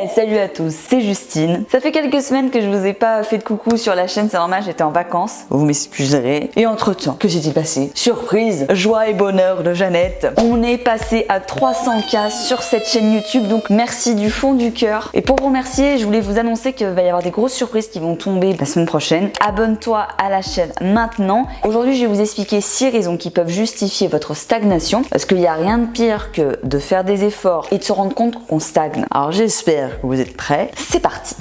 Hey, salut à tous, c'est Justine. Ça fait quelques semaines que je vous ai pas fait de coucou sur la chaîne, c'est normal, j'étais en vacances, vous m'excuserez. Et entre temps, que s'est-il passé? Surprise, joie et bonheur de Jeannette. On est passé à 300K sur cette chaîne YouTube, donc merci du fond du cœur. Et pour vous remercier, je voulais vous annoncer qu'il va y avoir des grosses surprises qui vont tomber la semaine prochaine. Abonne-toi à la chaîne maintenant. Aujourd'hui, je vais vous expliquer 6 raisons qui peuvent justifier votre stagnation, parce qu'il n'y a rien de pire que de faire des efforts et de se rendre compte qu'on stagne. Alors j'espère que vous êtes prêts. C'est parti!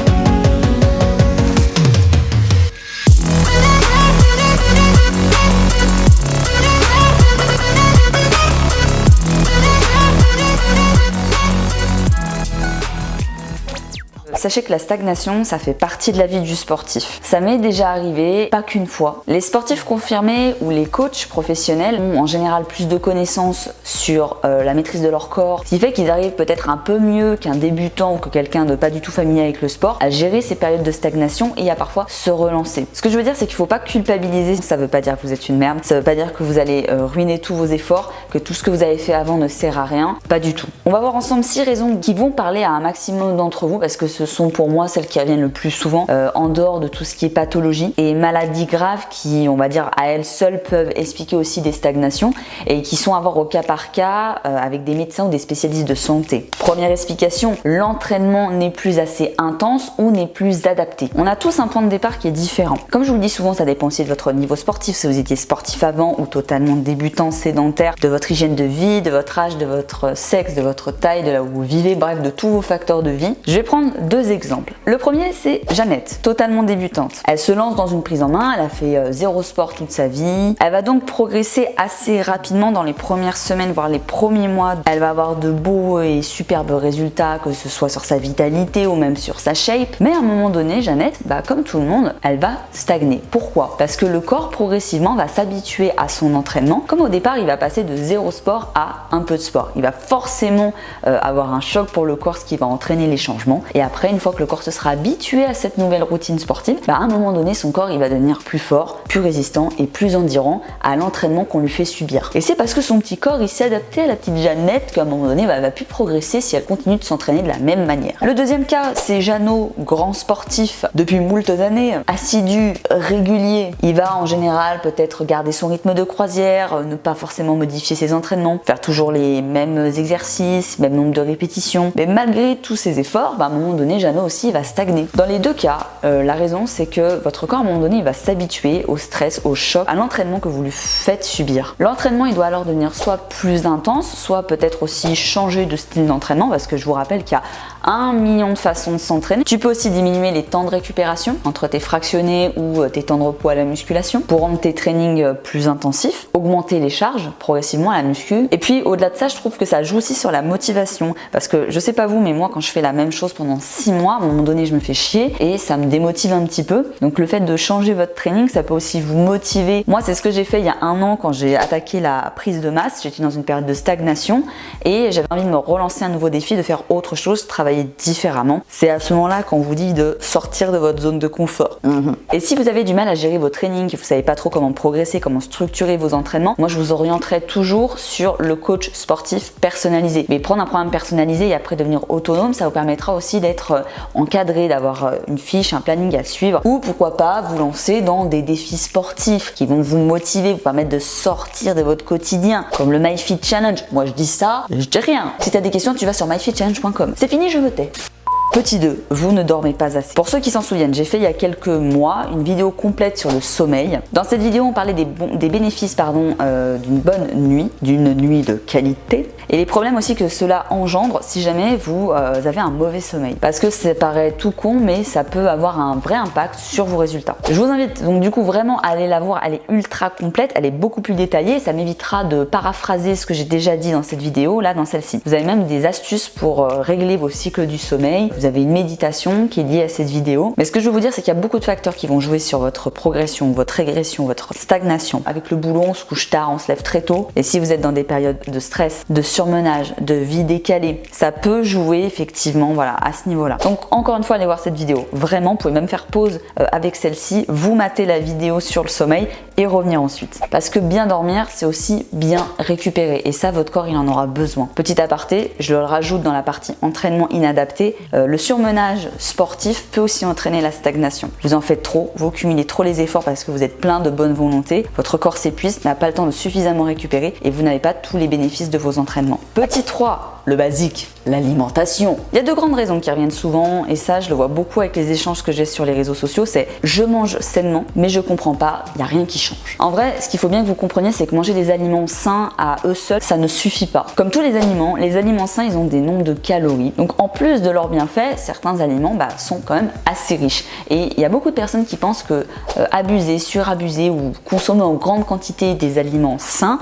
Sachez que la stagnation, ça fait partie de la vie du sportif. Ça m'est déjà arrivé, pas qu'une fois. Les sportifs confirmés ou les coachs professionnels ont en général plus de connaissances sur la maîtrise de leur corps, ce qui fait qu'ils arrivent peut-être un peu mieux qu'un débutant ou que quelqu'un de pas du tout familier avec le sport à gérer ces périodes de stagnation et à parfois se relancer. Ce que je veux dire, c'est qu'il faut pas culpabiliser. Ça veut pas dire que vous êtes une merde, ça veut pas dire que vous allez ruiner tous vos efforts, que tout ce que vous avez fait avant ne sert à rien, pas du tout. On va voir ensemble 6 raisons qui vont parler à un maximum d'entre vous parce que ce sont pour moi celles qui reviennent le plus souvent en dehors de tout ce qui est pathologie et maladies graves qui, on va dire, à elles seules peuvent expliquer aussi des stagnations et qui sont à voir au cas par cas avec des médecins ou des spécialistes de santé. Première explication, l'entraînement n'est plus assez intense ou n'est plus adapté. On a tous un point de départ qui est différent. Comme je vous le dis souvent, ça dépend aussi de votre niveau sportif, si vous étiez sportif avant ou totalement débutant, sédentaire, de votre hygiène de vie, de votre âge, de votre sexe, de votre taille, de là où vous vivez, bref, de tous vos facteurs de vie. Je vais prendre 2 exemples. Le premier, c'est Jeannette, totalement débutante. Elle se lance dans une prise en main, elle a fait 0 sport toute sa vie. Elle va donc progresser assez rapidement dans les premières semaines, voire les premiers mois. Elle va avoir de beaux et superbes résultats, que ce soit sur sa vitalité ou même sur sa shape. Mais à un moment donné, Jeannette, comme tout le monde, elle va stagner. Pourquoi? Parce que le corps progressivement va s'habituer à son entraînement. Comme au départ, il va passer de 0 sport à un peu de sport. Il va forcément avoir un choc pour le corps, ce qui va entraîner les changements. Et après, une fois que le corps se sera habitué à cette nouvelle routine sportive, à un moment donné, son corps il va devenir plus fort, plus résistant et plus endurant à l'entraînement qu'on lui fait subir. Et c'est parce que son petit corps il s'est adapté à la petite Jeannette qu'à un moment donné, elle va plus progresser si elle continue de s'entraîner de la même manière. Le deuxième cas, c'est Jeannot, grand sportif depuis moultes années, assidu, régulier. Il va en général peut-être garder son rythme de croisière, ne pas forcément modifier ses entraînements, faire toujours les mêmes exercices, même nombre de répétitions. Mais malgré tous ces efforts, à un moment donné, Jeannot aussi va stagner. Dans les deux cas, la raison c'est que votre corps à un moment donné il va s'habituer au stress, au choc, à l'entraînement que vous lui faites subir. L'entraînement il doit alors devenir soit plus intense, soit peut-être aussi changer de style d'entraînement parce que je vous rappelle qu'il y a 1 million de façons de s'entraîner. Tu peux aussi diminuer les temps de récupération entre tes fractionnés ou tes temps de repos à la musculation pour rendre tes trainings plus intensifs, augmenter les charges progressivement à la muscu. Et puis au-delà de ça, je trouve que ça joue aussi sur la motivation parce que je sais pas vous, mais moi quand je fais la même chose pendant 6 mois, à un moment donné je me fais chier et ça me démotive un petit peu. Donc le fait de changer votre training, ça peut aussi vous motiver. Moi c'est ce que j'ai fait il y a 1 an quand j'ai attaqué la prise de masse. J'étais dans une période de stagnation et j'avais envie de me relancer un nouveau défi, de faire autre chose, travailler différemment. C'est à ce moment-là qu'on vous dit de sortir de votre zone de confort. Et si vous avez du mal à gérer vos trainings, que vous savez pas trop comment progresser, comment structurer vos entraînements, moi je vous orienterai toujours sur le coach sportif personnalisé. Mais prendre un programme personnalisé et après devenir autonome, ça vous permettra aussi d'être encadré, d'avoir une fiche, un planning à suivre, ou pourquoi pas vous lancer dans des défis sportifs qui vont vous motiver, vous permettre de sortir de votre quotidien, comme le MyFit Challenge. Moi je dis ça, je dis rien. Si tu as des questions, tu vas sur myfitchallenge.com. C'est fini, je me tais. Petit 2, vous ne dormez pas assez. Pour ceux qui s'en souviennent, j'ai fait il y a quelques mois une vidéo complète sur le sommeil. Dans cette vidéo, on parlait des bénéfices d'une bonne nuit, d'une nuit de qualité, et les problèmes aussi que cela engendre si jamais vous avez un mauvais sommeil. Parce que ça paraît tout con, mais ça peut avoir un vrai impact sur vos résultats. Je vous invite donc du coup vraiment à aller la voir, elle est ultra complète, elle est beaucoup plus détaillée, ça m'évitera de paraphraser ce que j'ai déjà dit dans cette vidéo, là dans celle-ci. Vous avez même des astuces pour régler vos cycles du sommeil. Vous avez une méditation qui est liée à cette vidéo. Mais ce que je veux vous dire, c'est qu'il y a beaucoup de facteurs qui vont jouer sur votre progression, votre régression, votre stagnation. Avec le boulot, on se couche tard, on se lève très tôt. Et si vous êtes dans des périodes de stress, de surmenage, de vie décalée, ça peut jouer effectivement à ce niveau-là. Donc encore une fois, allez voir cette vidéo. Vraiment, vous pouvez même faire pause avec celle-ci, vous matez la vidéo sur le sommeil et revenir ensuite. Parce que bien dormir, c'est aussi bien récupérer. Et ça, votre corps, il en aura besoin. Petit aparté, je le rajoute dans la partie entraînement inadapté. Le surmenage sportif peut aussi entraîner la stagnation. Vous en faites trop, vous cumulez trop les efforts parce que vous êtes plein de bonne volonté, votre corps s'épuise, n'a pas le temps de suffisamment récupérer et vous n'avez pas tous les bénéfices de vos entraînements. Petit 3, le basique, l'alimentation. Il y a deux grandes raisons qui reviennent souvent et ça je le vois beaucoup avec les échanges que j'ai sur les réseaux sociaux, c'est je mange sainement mais je comprends pas, il n'y a rien qui change. En vrai, ce qu'il faut bien que vous compreniez, c'est que manger des aliments sains à eux seuls, ça ne suffit pas. Comme tous les aliments sains, ils ont des nombres de calories. Donc en plus de leurs bienfaits, certains aliments sont quand même assez riches. Et il y a beaucoup de personnes qui pensent que abuser, surabuser ou consommer en grande quantité des aliments sains,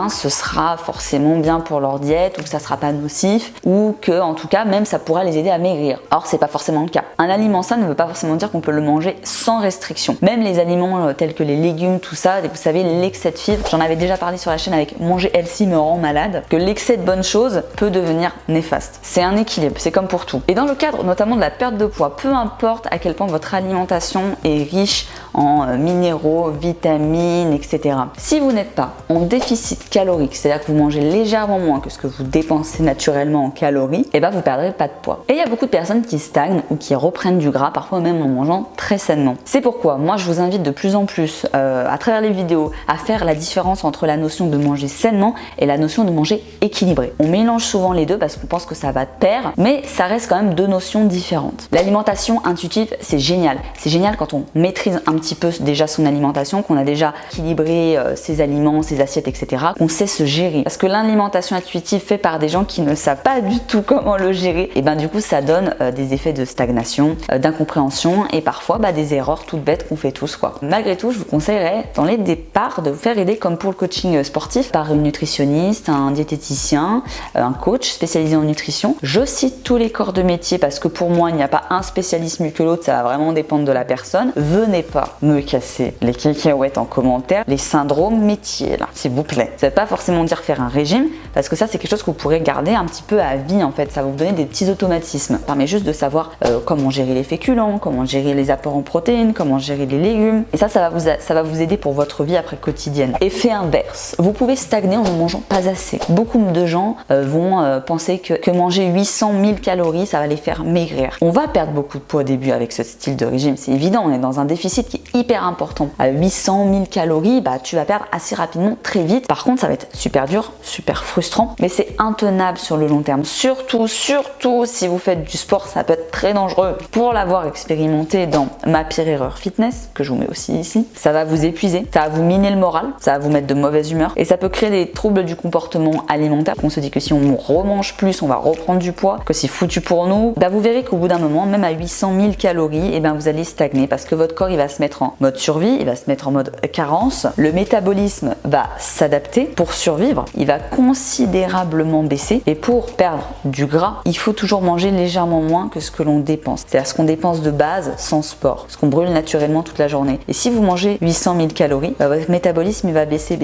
ce sera forcément bien pour leur diète ou que ça sera pas nocif ou que en tout cas même ça pourra les aider à maigrir. Or c'est pas forcément le cas. Un aliment sain ne veut pas forcément dire qu'on peut le manger sans restriction. Même les aliments tels que les légumes, tout ça, vous savez, l'excès de fibres, j'en avais déjà parlé sur la chaîne avec Manger healthy me rend malade, que l'excès de bonnes choses peut devenir néfaste. C'est un équilibre, c'est comme pour tout. Et dans le cadre notamment de la perte de poids, peu importe à quel point votre alimentation est riche en minéraux, vitamines, etc. Si vous n'êtes pas en déficit calorique, c'est-à-dire que vous mangez légèrement moins que ce que vous dépensez naturellement en calories, vous perdrez pas de poids. Et il y a beaucoup de personnes qui stagnent ou qui reprennent du gras, parfois même en mangeant très sainement. C'est pourquoi moi je vous invite de plus en plus à travers les vidéos à faire la différence entre la notion de manger sainement et la notion de manger équilibré. On mélange souvent les deux parce qu'on pense que ça va de pair, mais ça reste quand même deux notions différentes. L'alimentation intuitive, c'est génial. C'est génial quand on maîtrise un petit peu déjà son alimentation, qu'on a déjà équilibré ses aliments, ses assiettes, etc. Qu'on sait se gérer. Parce que l'alimentation intuitive faite par des gens qui ne savent pas du tout comment le gérer, et du coup ça donne des effets de stagnation, d'incompréhension et parfois des erreurs toutes bêtes qu'on fait tous quoi. Malgré tout, je vous conseillerais dans les départs de vous faire aider comme pour le coaching sportif par une nutritionniste, un diététicien, un coach spécialisé en nutrition. Je cite tous les corps de métier parce que pour moi il n'y a pas un spécialiste mieux que l'autre, ça va vraiment dépendre de la personne. Venez pas me casser les cacahuètes en commentaire, les syndromes métiers là, s'il vous plaît. Ça veut pas forcément dire faire un régime parce que ça c'est quelque chose que vous pourrez garder un petit peu à vie en fait, ça va vous donner des petits automatismes. Ça permet juste de savoir comment gérer les féculents, comment gérer les apports en protéines, comment gérer les légumes et ça va vous aider pour votre vie après quotidienne. Effet inverse, vous pouvez stagner en ne mangeant pas assez. Beaucoup de gens vont penser que manger 800 000 calories ça va les faire maigrir. On va perdre beaucoup de poids au début avec ce style de régime, c'est évident, on est dans un déficit qui est hyper important. À 800 000 calories, tu vas perdre assez rapidement, très vite. Par contre ça va être super dur, super frustrant, mais c'est intenable sur le long terme. Surtout si vous faites du sport, ça peut être très dangereux. Pour l'avoir expérimenté dans ma pire erreur fitness, que je vous mets aussi ici, ça va vous épuiser, ça va vous miner le moral, ça va vous mettre de mauvaise humeur et ça peut créer des troubles du comportement alimentaire. On se dit que si on remange plus, on va reprendre du poids, que c'est foutu pour nous. Vous verrez qu'au bout d'un moment, même à 800 000 calories, vous allez stagner parce que votre corps il va se mettre en mode survie, il va se mettre en mode carence. Le métabolisme va s'adapter pour survivre, il va considérablement baisser et pour perdre du gras, il faut toujours manger légèrement moins que ce que l'on dépense. C'est-à-dire ce qu'on dépense de base sans sport, ce qu'on brûle naturellement toute la journée. Et si vous mangez 800 000 calories, votre métabolisme il va baisser.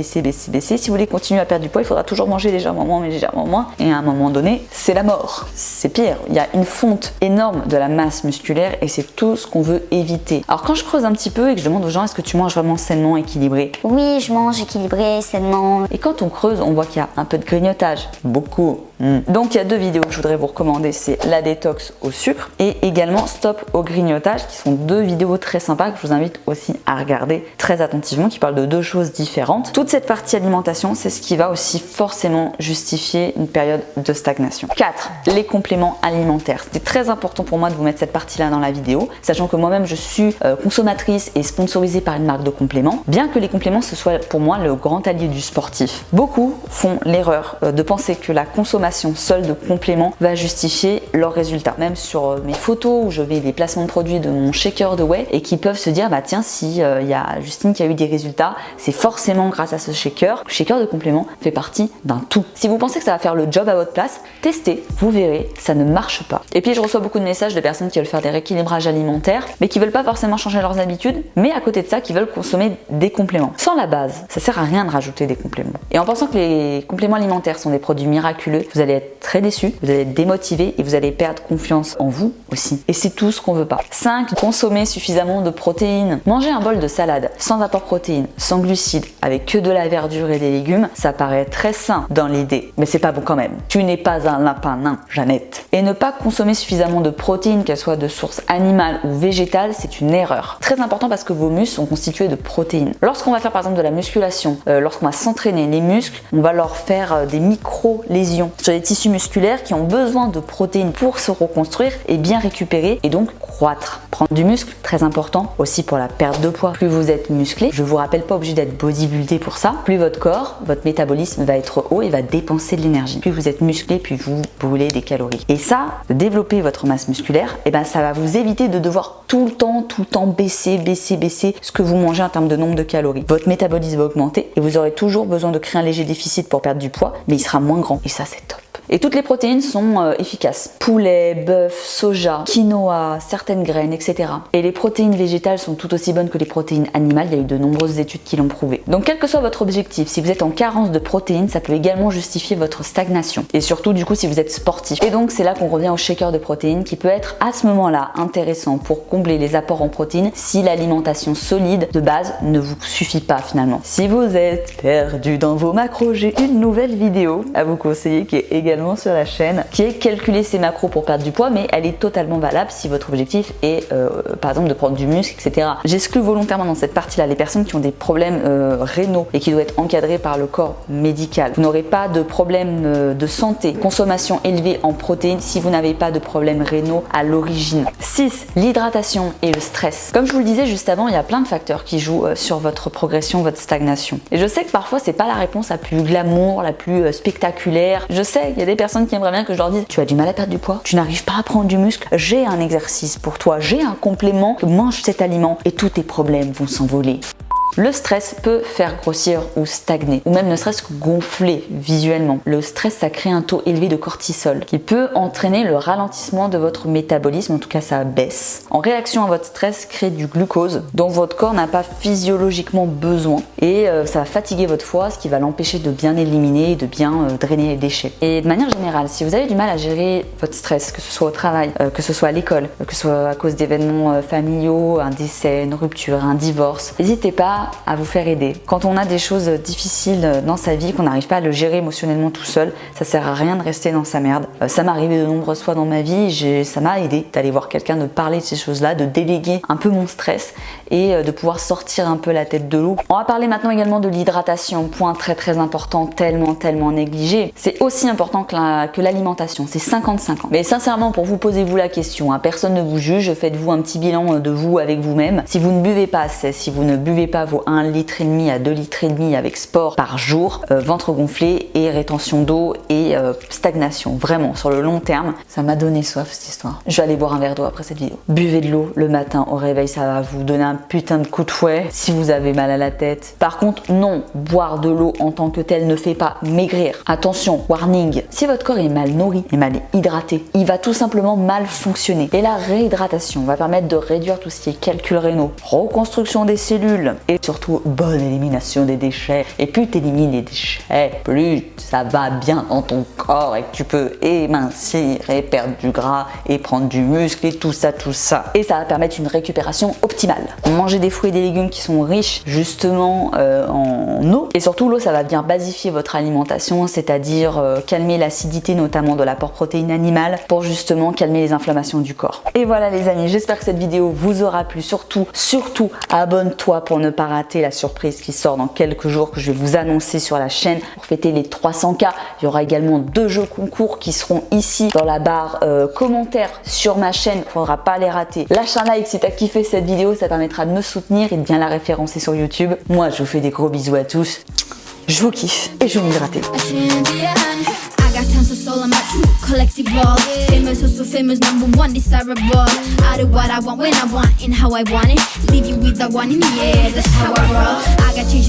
Si vous voulez continuer à perdre du poids, il faudra toujours manger légèrement moins. Et à un moment donné, c'est la mort. C'est pire. Il y a une fonte énorme de la masse musculaire et c'est tout ce qu'on veut éviter. Alors quand je creuse un petit peu et que je demande aux gens est-ce que tu manges vraiment sainement, équilibré? Oui, je mange équilibré, sainement. Et quand on creuse, on voit qu'il y a un peu de grignotage. Beaucoup. Donc il y a deux vidéos que je voudrais vous recommander, c'est la détox au sucre et également stop au grignotage, qui sont deux vidéos très sympas que je vous invite aussi à regarder très attentivement, qui parlent de deux choses différentes. Toute cette partie alimentation, c'est ce qui va aussi forcément justifier une période de stagnation. 4. Les compléments alimentaires. C'était très important pour moi de vous mettre cette partie-là dans la vidéo, sachant que moi-même je suis consommatrice et sponsorisée par une marque de compléments, bien que les compléments ce soit pour moi le grand allié du sportif. Beaucoup font l'erreur de penser que la consommation seule de compléments va justifier leurs résultats. Même sur mes photos où je mets des placements de produits de mon shaker de whey et qui peuvent se dire tiens, si il y a Justine qui a eu des résultats, c'est forcément grâce à ce shaker. Le shaker de compléments fait partie d'un tout. Si vous pensez que ça va faire le job à votre place, testez, vous verrez, ça ne marche pas. Et puis je reçois beaucoup de messages de personnes qui veulent faire des rééquilibrages alimentaires mais qui veulent pas forcément changer leurs habitudes, mais à côté de ça qui veulent consommer des compléments. Sans la base, ça sert à rien de rajouter des compléments. Et en pensant que les compléments alimentaires sont des produits miraculeux, vous vous allez être très déçu, vous allez être démotivé et vous allez perdre confiance en vous aussi. Et c'est tout ce qu'on veut pas. 5. Consommer suffisamment de protéines. Manger un bol de salade sans apport protéines, sans glucides, avec que de la verdure et des légumes, ça paraît très sain dans l'idée, mais c'est pas bon quand même. Tu n'es pas un lapin nain, Jeannette. Et ne pas consommer suffisamment de protéines, qu'elles soient de source animale ou végétale, c'est une erreur. Très important parce que vos muscles sont constitués de protéines. Lorsqu'on va faire par exemple de la musculation, lorsqu'on va s'entraîner les muscles, on va leur faire des micro-lésions sur les tissus musculaires qui ont besoin de protéines pour se reconstruire et bien récupérer et donc croître. Prendre du muscle, très important aussi pour la perte de poids. Plus vous êtes musclé, je vous rappelle pas obligé d'être bodybuildé pour ça, plus votre corps, votre métabolisme va être haut et va dépenser de l'énergie. Plus vous êtes musclé, plus vous brûlez des calories. Et ça, de développer votre masse musculaire, et ben ça va vous éviter de devoir tout le temps baisser ce que vous mangez en termes de nombre de calories. Votre métabolisme va augmenter et vous aurez toujours besoin de créer un léger déficit pour perdre du poids, mais il sera moins grand et ça c'est top. Et toutes les protéines sont efficaces. Poulet, bœuf, soja, quinoa, certaines graines, etc. Et les protéines végétales sont tout aussi bonnes que les protéines animales. Il y a eu de nombreuses études qui l'ont prouvé. Donc quel que soit votre objectif, si vous êtes en carence de protéines, ça peut également justifier votre stagnation. Et surtout du coup si vous êtes sportif. Et donc c'est là qu'on revient au shaker de protéines qui peut être à ce moment-là intéressant pour combler les apports en protéines si l'alimentation solide de base ne vous suffit pas finalement. Si vous êtes perdu dans vos macros, j'ai une nouvelle vidéo à vous conseiller qui est également sur la chaîne, qui est calculer ses macros pour perdre du poids, mais elle est totalement valable si votre objectif est par exemple de prendre du muscle, etc. J'exclus volontairement dans cette partie-là les personnes qui ont des problèmes rénaux et qui doivent être encadrés par le corps médical. Vous n'aurez pas de problème de santé, consommation élevée en protéines si vous n'avez pas de problèmes rénaux à l'origine. 6. L'hydratation et le stress. Comme je vous le disais juste avant, il y a plein de facteurs qui jouent sur votre progression, votre stagnation. Et je sais que parfois c'est pas la réponse la plus glamour, la plus spectaculaire. Je sais, il y a des personnes qui aimeraient bien que je leur dise tu as du mal à perdre du poids, tu n'arrives pas à prendre du muscle, j'ai un exercice pour toi, j'ai un complément, mange cet aliment et tous tes problèmes vont s'envoler. Le stress peut faire grossir ou stagner, ou même ne serait-ce que gonfler visuellement. Le stress, ça crée un taux élevé de cortisol qui peut entraîner le ralentissement de votre métabolisme, en tout cas ça baisse. En réaction à votre stress, crée du glucose dont votre corps n'a pas physiologiquement besoin et ça va fatiguer votre foie, ce qui va l'empêcher de bien éliminer et de bien drainer les déchets. Et de manière générale, si vous avez du mal à gérer votre stress, que ce soit au travail, que ce soit à l'école, que ce soit à cause d'événements familiaux, un décès, une rupture, un divorce, n'hésitez pas à vous faire aider. Quand on a des choses difficiles dans sa vie, qu'on n'arrive pas à le gérer émotionnellement tout seul, ça sert à rien de rester dans sa merde. Ça m'est arrivé de nombreuses fois dans ma vie, ça m'a aidé d'aller voir quelqu'un, de parler de ces choses-là, de déléguer un peu mon stress et de pouvoir sortir un peu la tête de l'eau. On va parler maintenant également de l'hydratation, point très important, tellement négligé. C'est aussi important que l'alimentation, c'est 50-50. Mais sincèrement, pour vous, posez-vous la question, hein, personne ne vous juge, faites-vous un petit bilan de vous avec vous-même. Si vous ne buvez pas assez, si vous ne buvez pas vos 1,5 litre à 2,5 litres avec sport par jour, ventre gonflé et rétention d'eau et stagnation. Vraiment, sur le long terme, ça m'a donné soif cette histoire. Je vais aller boire un verre d'eau après cette vidéo. Buvez de l'eau le matin au réveil, ça va vous donner un putain de coup de fouet si vous avez mal à la tête. Par contre, non, boire de l'eau en tant que tel ne fait pas maigrir. Attention, warning, si votre corps est mal nourri et mal hydraté, il va tout simplement mal fonctionner. Et la réhydratation va permettre de réduire tout ce qui est calculs rénaux, reconstruction des cellules et surtout bonne élimination des déchets. Et plus tu élimines les déchets, plus ça va bien dans ton corps et que tu peux émincir et perdre du gras et prendre du muscle et tout ça. Et ça va permettre une récupération optimale. Manger des fruits et des légumes qui sont riches justement en eau. Et surtout l'eau, ça va bien basifier votre alimentation, c'est-à-dire calmer l'acidité notamment de l'apport protéine animale pour justement calmer les inflammations du corps. Et voilà les amis, j'espère que cette vidéo vous aura plu. Surtout, abonne-toi pour ne pas rater la surprise qui sort dans quelques jours que je vais vous annoncer sur la chaîne pour fêter les 300K. Il y aura également 2 jeux concours qui seront ici dans la barre commentaires sur ma chaîne. Il ne faudra pas les rater. Lâche un like si tu as kiffé cette vidéo, ça permettra de me soutenir et de bien la référencer sur YouTube. Moi, je vous fais des gros bisous à tous. Je vous kiffe et je vais m'hydrater. Collectible, famous, also famous, #1 desirable. I do what I want when I want and how I want it. Leave you with the one in the air. That's how I roll. I got change.